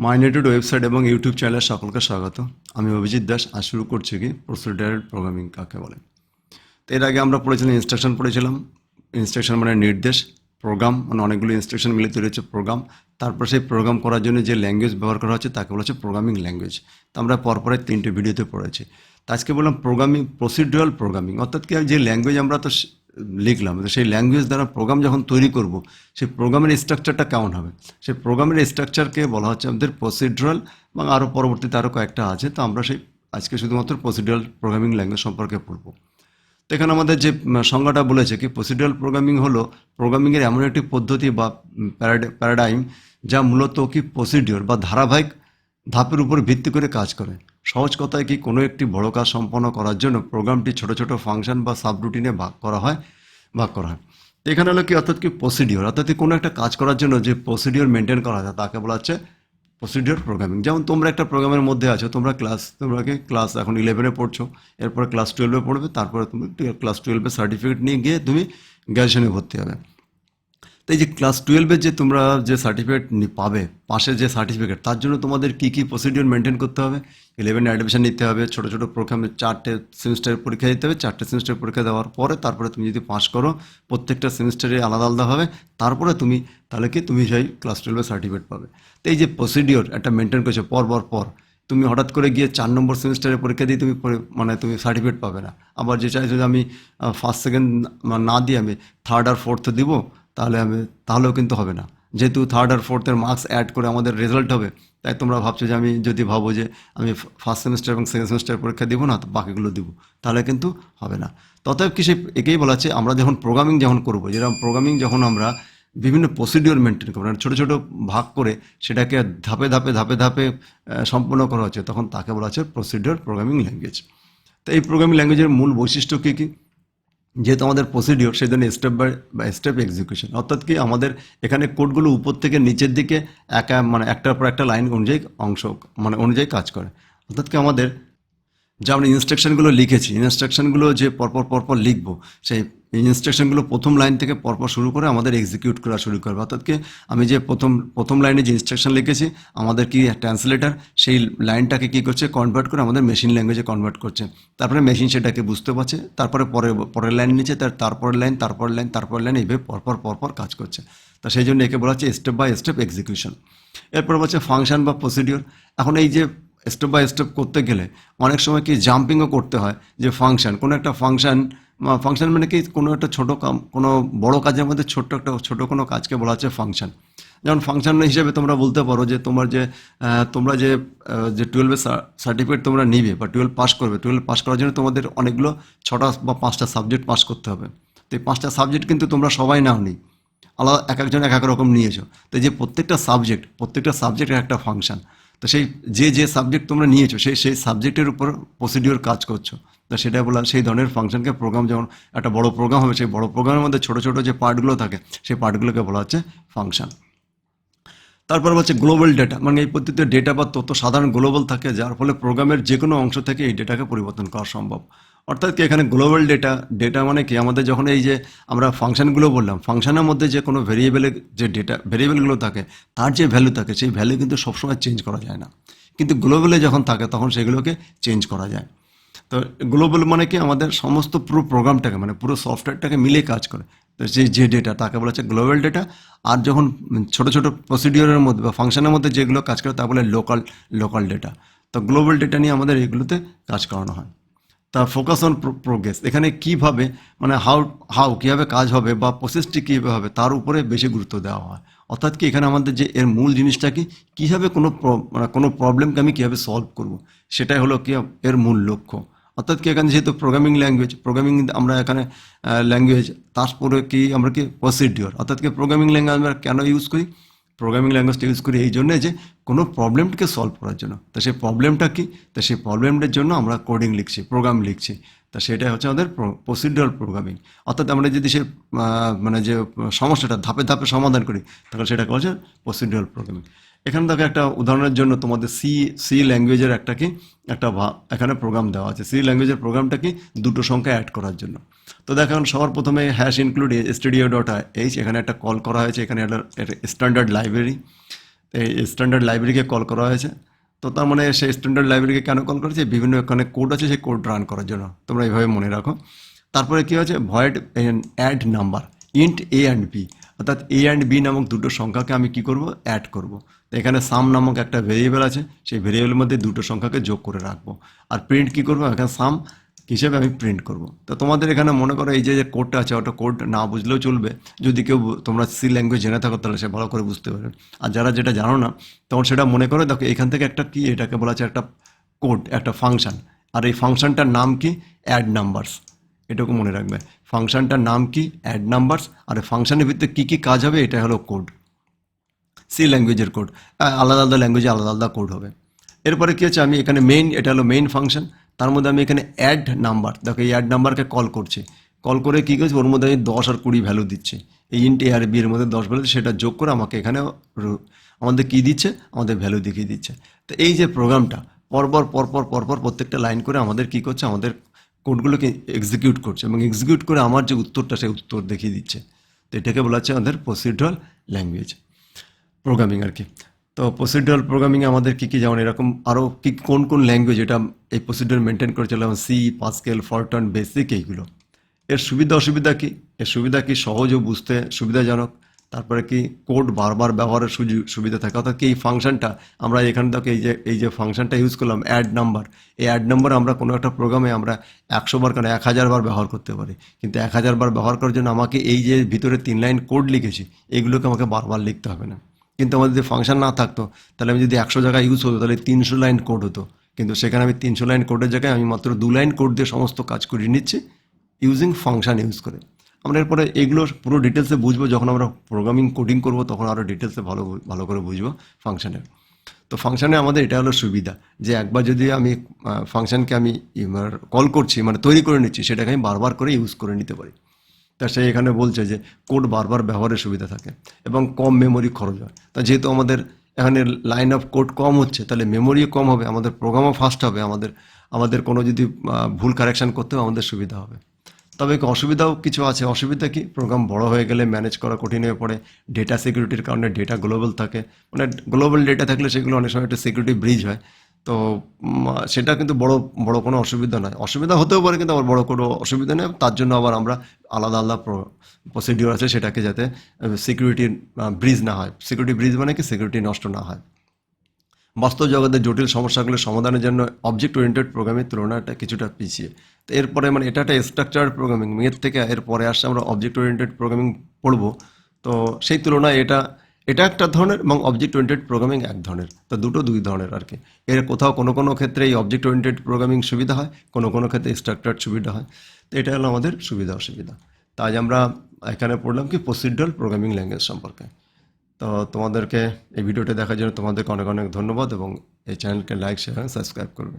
মাইনেটেড website এবং YouTube চ্যানেলে সকলকে স্বাগত। আমি অভিজিৎ দাস। আজ শুরু করছি কি প্রসিডিউরাল প্রোগ্রামিং কাকে বলে। তো এর আগে আমরা পড়েছিলাম ইনস্ট্রাকশন পড়েছিলাম। ইনস্ট্রাকশন মানে নির্দেশ, প্রোগ্রাম মানে অনেকগুলো ইনস্ট্রাকশন মিলে তৈরি হচ্ছে প্রোগ্রাম। তারপর সেই প্রোগ্রাম করার জন্য যে ল্যাঙ্গুয়েজ ব্যবহার করা হচ্ছে তাকে বলা হচ্ছে প্রোগ্রামিং ল্যাঙ্গুয়েজ। তো আমরা পরপরে 3টে ভিডিওতে পড়েছি। তো আজকে বললাম প্রোগ্রামিং, প্রসিডিউরাল প্রোগ্রামিং, অর্থাৎ কি যে ল্যাঙ্গুয়েজ আমরা তো লিখলাম, তো সেই ল্যাঙ্গুয়েজ দ্বারা প্রোগ্রাম যখন তৈরি করব সেই প্রোগ্রামের স্ট্রাকচারটা কেমন হবে, সেই প্রোগ্রামের স্ট্রাকচারকে বলা হচ্ছে আমাদের প্রসিডিউরাল, এবং আরও পরবর্তীতে আরও কয়েকটা আছে। তো আমরা সেই আজকে শুধুমাত্র প্রসিডিউরাল প্রোগ্রামিং ল্যাঙ্গুয়েজ সম্পর্কে পড়ব। তো এখানে আমাদের যে সংজ্ঞাটা বলেছে কি প্রসিডিউরাল প্রোগ্রামিং হলো প্রোগ্রামিংয়ের এমন একটি পদ্ধতি বা প্যারাডাইম যা মূলত কি প্রসিডিওর বা ধারাবাহিক ধাপের উপর ভিত্তি করে কাজ করে। সহজ কথায় কি কোনো একটি বড় কাজ সম্পন্ন করার জন্য প্রোগ্রামটি ছোট ছোট ফাংশন বা সাবরুটিনে ভাগ করা হয়। তো এখানে হলো কি অর্থাৎ কি প্রসিডিওর, অর্থাৎ কি কোনো একটা কাজ করার জন্য যে প্রসিডিওর মেনটেন করা হয় তাকে বলা হচ্ছে প্রসিডিওর প্রোগ্রামিং। যেমন তোমরা একটা প্রোগ্রামের মধ্যে আছো, তোমরা ক্লাস এখন 11-এ পড়ছো, এরপরে ক্লাস 12-এ পড়বে, তারপরে তুমি ক্লাস 12-এর সার্টিফিকেট নিয়ে গিয়ে তুমি গ্র্যাজুয়েশনে ভর্তি হবে। তো এই যে ক্লাস 12-এর যে তোমরা যে সার্টিফিকেট পাবে, পাশের যে সার্টিফিকেট, তার জন্য তোমাদের কী কী প্রসিডিওর মেনটেন করতে হবে। 11-এ অ্যাডমিশন নিতে হবে, ছোটো ছোটো প্রোগ্রামে 4টে সেমিস্টারের পরীক্ষা দিতে হবে। 4টে সেমিস্টার পরীক্ষা দেওয়ার পরে তারপরে তুমি যদি পাস করো, প্রত্যেকটা সেমিস্টারে আলাদা আলাদা হবে, তারপরে তুমি তাহলে কি তুমি সেই ক্লাস 12-এর সার্টিফিকেট পাবে। তো এই যে প্রসিডিওর একটা মেনটেন করছো পর তুমি হঠাৎ করে গিয়ে 4 নম্বর সেমিস্টারের পরীক্ষা দিয়ে তুমি সার্টিফিকেট পাবে না। আবার যে চাইছো যে আমি ফার্স্ট সেকেন্ড না দিয়ে আমি থার্ড আর ফোর্থে দিব, তাহলেও কিন্তু হবে না। যেহেতু থার্ড আর ফোর্থের মার্কস অ্যাড করে আমাদের রেজাল্ট হবে, তাই তোমরা ভাবছো যে আমি যদি ভাবো যে আমি ফার্স্ট সেমিস্টার এবং সেকেন্ড সেমিস্টার পরীক্ষা দিব না, তো বাকিগুলো দিব, তাহলে কিন্তু হবে না। তথাপি কি সে একেই বলা আছে, আমরা যখন প্রোগ্রামিং করবো, যেরকম প্রোগ্রামিং যখন আমরা বিভিন্ন প্রসিডিওর মেনটেন করবো, ছোটো ছোটো ভাগ করে সেটাকে ধাপে ধাপে সম্পন্ন করা হচ্ছে, তখন তাকে বলা হচ্ছে প্রসিডিওর প্রোগ্রামিং ল্যাঙ্গুয়েজ। তো এই প্রোগ্রামিং ল্যাঙ্গুয়েজের মূল বৈশিষ্ট্য কী, যেহেতু আমাদের প্রসিডিওর, সেই জন্য স্টেপ বাই স্টেপ এক্সিকিউশন, অর্থাৎ কি আমাদের এখানে কোডগুলো উপর থেকে নিচের দিকে একটার পর একটা লাইন অনুযায়ী কাজ করে। অর্থাৎ কি আমাদের যে আমরা ইনস্ট্রাকশনগুলো লিখেছি, ইনস্ট্রাকশনগুলো যে পরপর লিখবো, সেই ইনস্ট্রাকশনগুলো প্রথম লাইন থেকে পরপর শুরু করে আমাদের এক্সিকিউট করা শুরু করবে। অর্থাৎ কি আমি যে প্রথম লাইনে যে ইনস্ট্রাকশন লিখেছি, আমাদের কি ট্রান্সলেটার সেই লাইনটাকে কী করছে, কনভার্ট করে আমাদের মেশিন ল্যাঙ্গুয়েজে কনভার্ট করছে। তারপরে মেশিন সেটাকে বুঝতে পারছে, তারপরে পরের লাইন নিচ্ছে, তারপরের লাইন এইভাবে পরপর কাজ করছে। তা সেই জন্য একে বলা হচ্ছে স্টেপ বাই স্টেপ এক্সিকিউশন। এরপর হচ্ছে ফাংশন বা প্রসিডিওর। এখন এই যে স্টেপ বাই স্টেপ করতে গেলে অনেক সময় কি জাম্পিংও করতে হয়, যে কোনো একটা ফাংশন মানে কি কোনো একটা কোনো বড় কাজের মধ্যে ছোট কোনো কাজকে বলা হচ্ছে ফাংশন। যেমন ফাংশন হিসেবে তোমরা বলতে পারো যে তোমরা যে 12-এর সার্টিফিকেট তোমরা নিবে বা 12 পাস করবে, 12 পাস করার জন্য তোমাদের অনেকগুলো 6টা বা 5টা সাবজেক্ট পাস করতে হবে। তো এই 5টা সাবজেক্ট কিন্তু তোমরা সবাই নাওনি, আলাদা একজন এক রকম নিয়েছো। তো যে প্রত্যেকটা সাবজেক্টের একটা ফাংশন। তো সেই যে সাবজেক্ট তোমরা নিয়েছো সেই সাবজেক্টের উপর প্রসিডিওর কাজ করছো। তো সেটা বলা, সেই ধরনের ফাংশনকে প্রোগ্রাম, যেমন একটা বড় প্রোগ্রাম হবে, সেই বড় প্রোগ্রামের মধ্যে ছোটো ছোটো যে পার্টগুলো থাকে সেই পার্টগুলোকে বলা হচ্ছে ফাংশন। তারপর হচ্ছে গ্লোবাল ডেটা, মানে এই পদ্ধতিতে ডেটা বা তথ্য সাধারণ গ্লোবাল থাকে, যার ফলে প্রোগ্রামের যে কোনো অংশ থেকে এই ডেটাকে পরিবর্তন করা সম্ভব। অর্থাৎ কি এখানে গ্লোবাল ডেটা মানে কি, আমাদের যখন এই যে আমরা ফাংশনগুলো বললাম, ফাংশনের মধ্যে যে কোনো ভেরিয়েবলের যে ভেরিয়েবলগুলো থাকে, তার যে ভ্যালু থাকে সেই ভ্যালু কিন্তু সবসময় চেঞ্জ করা যায় না, কিন্তু গ্লোবালে যখন থাকে তখন সেগুলোকে চেঞ্জ করা যায়। তো গ্লোবাল মানে কি আমাদের সমস্ত পুরো প্রোগ্রামটাকে, মানে পুরো সফটওয়্যারটাকে মিলিয়ে কাজ করে। তো যে ডেটা তাকে বলা হচ্ছে গ্লোবাল ডেটা। আর যখন ছোটো ছোটো প্রসিডিওরের মধ্যে বা ফাংশনের মধ্যে যেগুলো কাজ করে তা বলে লোকাল ডেটা। তো গ্লোবাল ডেটা নিয়ে আমাদের এগুলোতে কাজ করানো হয়। তা ফোকাস অন প্রোগ্রেস, এখানে কীভাবে মানে কীভাবে কাজ হবে বা প্রসেসটি কীভাবে হবে তার উপরে বেশি গুরুত্ব দেওয়া হয়। অর্থাৎ কি এখানে আমাদের যে এর মূল জিনিসটা কি, কীভাবে কোনো প্রবলেমকে আমি কীভাবে সলভ করব, সেটাই হলো কি এর মূল লক্ষ্য। অর্থাৎ কি এখানে যেহেতু প্রোগ্রামিং আমরা এখানে ল্যাঙ্গুয়েজ, তারপরে কি আমরা কি প্রসিডিওর, অর্থাৎ কি প্রোগ্রামিং ল্যাঙ্গুয়েজ আমরা কেন ইউজ করি, প্রোগ্রামিং ল্যাঙ্গুয়েজটা ইউজ করি এই জন্যে যে কোনো প্রবলেমকে সলভ করার জন্য। তো সেই প্রবলেমটা কি, তো সেই প্রবলেমটার জন্য আমরা কোডিং লিখছি, প্রোগ্রাম লিখছি। তা সেটাই হচ্ছে আমাদের প্রসিডিওরাল প্রোগ্রামিং। অর্থাৎ আমরা যদি সে যে সমস্যাটা ধাপে সমাধান করি, তাহলে সেটাকে হচ্ছে প্রসিডিওরাল প্রোগ্রামিং। এখানে দেখো একটা উদাহরণের জন্য তোমাদের সি ল্যাঙ্গুয়েজের এখানে প্রোগ্রাম দেওয়া আছে। সি ল্যাঙ্গুয়েজের প্রোগ্রামটা কি, দুটো সংখ্যা অ্যাড করার জন্য। তো দেখো সবার প্রথমে #include stdio.h, এখানে একটা কল করা হয়েছে, এখানে একটা স্ট্যান্ডার্ড লাইব্রেরি। তো এই স্ট্যান্ডার্ড লাইব্রেরিকে কল করা হয়েছে। তো তার মানে সেই স্ট্যান্ডার্ড লাইব্রেরিকে কেন কল করেছে, বিভিন্ন এখানে কোড আছে সেই কোড রান করার জন্য, তোমরা এইভাবে মনে রাখো। তারপরে কী হচ্ছে, void add number int A and B, অর্থাৎ এ অ্যান্ড বি নামক দুটো সংখ্যাকে আমি কি করব, অ্যাড করব। তো এখানে সাম নামক একটা ভেরিয়েবল আছে, সেই ভেরিয়েবলের মধ্যে দুটো সংখ্যাকে যোগ করে রাখবো। আর প্রিন্ট কি করবো, এখানে সাম হিসেবে আমি প্রিন্ট করব। তো তোমাদের এখানে মনে করো এই যে যে কোডটা আছে ওটা কোড না বুঝলেও চলবে, যদি কেউ তোমরা সি ল্যাঙ্গুয়েজ জেনে থাকো তাহলে সে ভালো করে বুঝতে পারবে। আর যারা যেটা জানো না তখন সেটা মনে করে দেখো এখান থেকে একটা কি, এটাকে বলা আছে একটা কোড, একটা ফাংশন। আর এই ফাংশনটার নাম কি, অ্যাড নাম্বারস। এটুকু মনে রাখবে, ফাংশনটার নাম কি, অ্যাড নাম্বারস। আর এই ফাংশনের ভিতরে কী কী কাজ হবে এটা হলো কোড, সি ল্যাঙ্গুয়েজের কোড। আলাদা আলাদা ল্যাঙ্গুয়েজে আলাদা আলাদা কোড হবে। এরপরে কী হচ্ছে, আমি এখানে মেইন, এটা হলো মেইন ফাংশন, তার মধ্যে আমি এখানে অ্যাড নাম্বার, দেখো এই অ্যাড নাম্বারকে কল করছি। কল করে কী করছি, ওর মধ্যে আমি 10 আর 20 ভ্যালু দিচ্ছি। এই ইন্ট এ আর বি এর মধ্যে 10 ভ্যালু, সেটা যোগ করে আমাকে এখানে আমাদের কী দিচ্ছে, আমাদের ভ্যালু দেখিয়ে দিচ্ছে। তো এই যে প্রোগ্রামটা পরপর পরপর পরপর প্রত্যেকটা লাইন করে আমাদের কী করছে, আমাদের কোডগুলোকে এক্সিকিউট করছে, এবং এক্সিকিউট করে আমার যে উত্তরটা সেই উত্তর দেখিয়ে দিচ্ছে। তো এটাকে বলা হচ্ছে আমাদের প্রসিডিউরাল ল্যাঙ্গুয়েজ প্রোগ্রামিং আর কি। তো প্রসিডিউরাল প্রোগ্রামিংয়ে আমাদের কী কী, যেমন এরকম আরও কী কোন কোন ল্যাঙ্গুয়েজ এটা এই প্রসিডিউর মেনটেন করে চলে, সি, পাসকেল, ফরট্রান, বেসিক, এইগুলো। এর সুবিধা অসুবিধা কী, এর সুবিধা কি, সহজ ও বুঝতে সুবিধাজনক। তারপরে কি, কোড বারবার ব্যবহারের সুবিধা থাকে, অর্থাৎ কি এই ফাংশনটা আমরা এখানে দেখো এই যে ফাংশনটা ইউজ করলাম অ্যাড নাম্বার, এই অ্যাড নাম্বার আমরা কোনো একটা প্রোগ্রামে আমরা 100 বার কেন 1000 বার ব্যবহার করতে পারি, কিন্তু 1000 বার ব্যবহার করার জন্য আমাকে এই যে ভিতরে 3 লাইন কোড লিখেছি এইগুলোকে আমাকে বারবার লিখতে হবে না। কিন্তু আমার যদি ফাংশন না থাকতো তাহলে আমি যদি 100 জায়গায় ইউজ হতো তাহলে 300 লাইন কোড হতো, কিন্তু সেখানে আমি 300 লাইন কোডের জায়গায় আমি মাত্র 2 লাইন কোড দিয়ে সমস্ত কাজ করিয়ে নিচ্ছি ইউজিং ফাংশন ইউজ করে। আমরা এরপরে এগুলো পুরো ডিটেলসে বুঝবো, যখন আমরা প্রোগ্রামিং কোডিং করবো তখন আরও ডিটেলসে ভালো করে বুঝবো ফাংশনের। তো ফাংশনে আমাদের এটা হলো সুবিধা, যে একবার যদি আমি ফাংশনকে আমি কল করছি, মানে তৈরি করে নিচ্ছি, সেটাকে আমি বারবার করে ইউজ করে নিতে পারি। তা সে এখানে বলছে যে কোড বারবার ব্যবহারের সুবিধা থাকে এবং কম মেমোরি খরচ হয়। তা যেহেতু আমাদের এখানে লাইন অফ কোড কম হচ্ছে, তাহলে মেমোরিও কম হবে, আমাদের প্রোগ্রামও ফাস্ট হবে, আমাদের কোনো যদি ভুল কারেকশান করতেও আমাদের সুবিধা হবে। তবে অসুবিধাও কিছু আছে। অসুবিধা কি, প্রোগ্রাম বড় হয়ে গেলে ম্যানেজ করা কঠিন হয়ে পড়ে, ডেটা সিকিউরিটির কারণে ডেটা গ্লোবাল থাকে, মানে গ্লোবাল ডেটা থাকলে সেগুলো অনেক সময় একটা সিকিউরিটি ব্রিজ হয়। তো সেটা কিন্তু বড় বড় কোনো অসুবিধা নয়, অসুবিধা হতেও পারে কিন্তু আবার বড় কোনো অসুবিধা নেই। তার জন্য আবার আমরা আলাদা আলাদা প্রসিডিওর আছে, সেটাকে যাতে সিকিউরিটির ব্রিজ না হয়। সিকিউরিটি ব্রিজ মানে কি, সিকিউরিটি নষ্ট না হয়। বাস্তব জগতের জটিল সমস্যাগুলো সমাধানের জন্য অবজেক্ট ওরিয়েন্টেড প্রোগ্রামের তুলনাটা কিছুটা পিছিয়ে। তো এরপরে মানে এটা একটা স্ট্রাকচার প্রোগ্রামিং, এর থেকে এরপরে আসছে আমরা অবজেক্ট ওরিয়েন্টেড প্রোগ্রামিং পড়বো। তো সেই তুলনায় এটা এটা একটা ধরনের এবং অবজেক্ট ওরিয়েন্টেড প্রোগ্রামিং এক ধরনের, তো দুটো দুই ধরনের আর কি। এর কোথাও কোনো কোনো ক্ষেত্রে এই অবজেক্ট ওরিয়েন্টেড প্রোগ্রামিং সুবিধা হয়, কোনো কোনো ক্ষেত্রে স্ট্রাকচার সুবিধা হয়। তো এটা হলো আমাদের সুবিধা অসুবিধা। তো আজ আমরা এখানে পড়লাম কি, প্রসিডিউরাল প্রোগ্রামিং ল্যাঙ্গুয়েজ সম্পর্কে। তো তোমাদেরকে এই ভিডিওটা দেখার জন্য তোমাদেরকে অনেক অনেক ধন্যবাদ, এবং এই চ্যানেলকে লাইক, শেয়ার, সাবস্ক্রাইব করবে।